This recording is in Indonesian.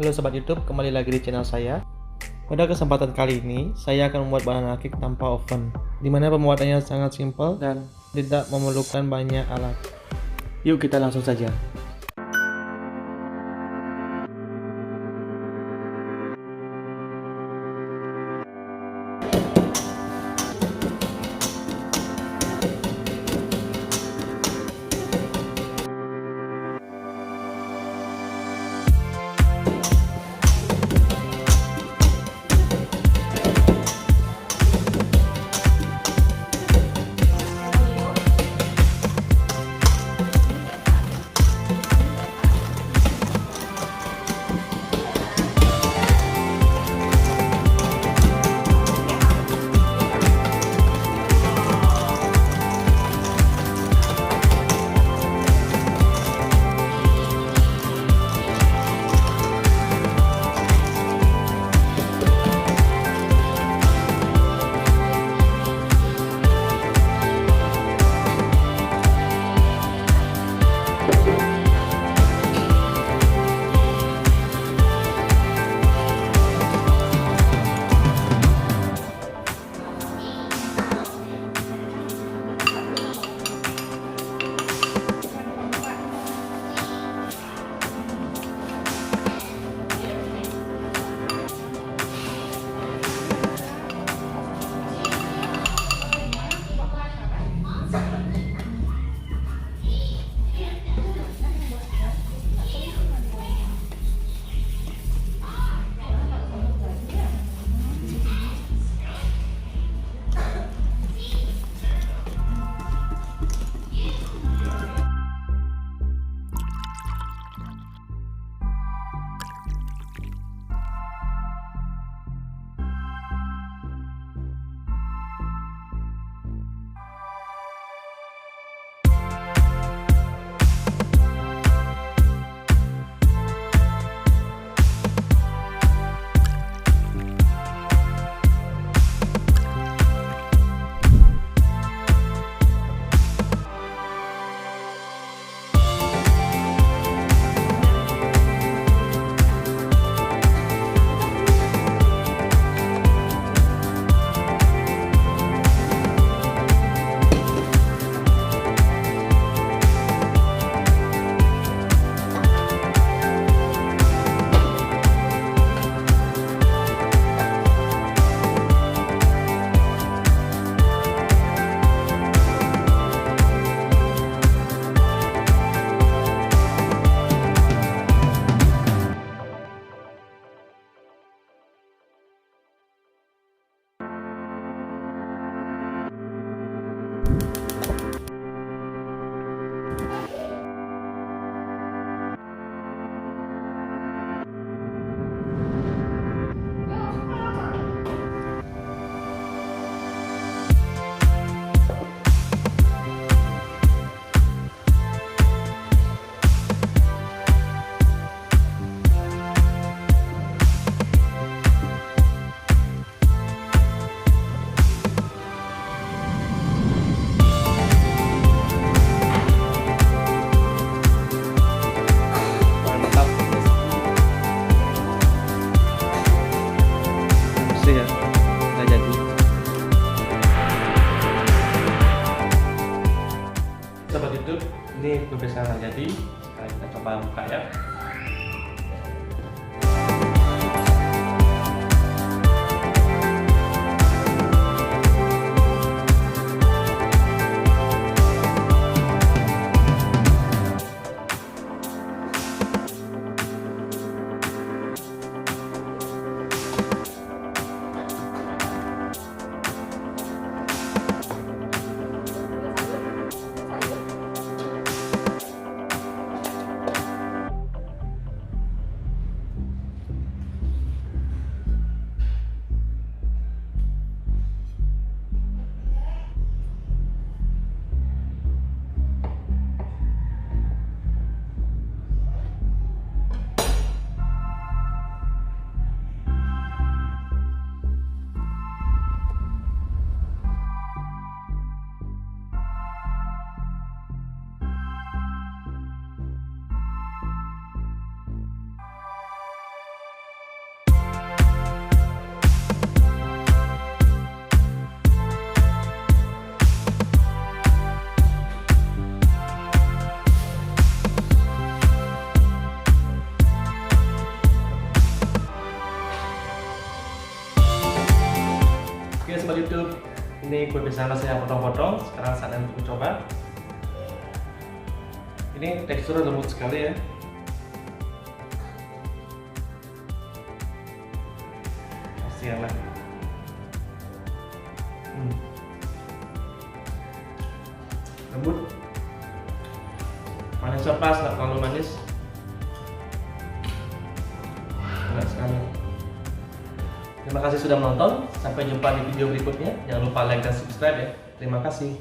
Halo sobat YouTube, kembali lagi di channel saya. Pada kesempatan kali ini, saya akan membuat banana cake tanpa oven, dimana pembuatannya sangat simpel dan tidak memerlukan banyak alat. Yuk kita langsung saja. Sobat YouTube, ini pisang Raja jadi. Sekarang kita coba buka ya. sobat YouTube, ini kue pisang saya potong-potong. Sekarang saatnya untuk mencoba. Ini teksturnya lembut sekali ya. Pasti enak. Lembut, manisnya pas, nggak terlalu manis, enak sekali. Terima kasih sudah menonton, sampai jumpa di video berikutnya. Jangan lupa like dan subscribe ya. Terima kasih.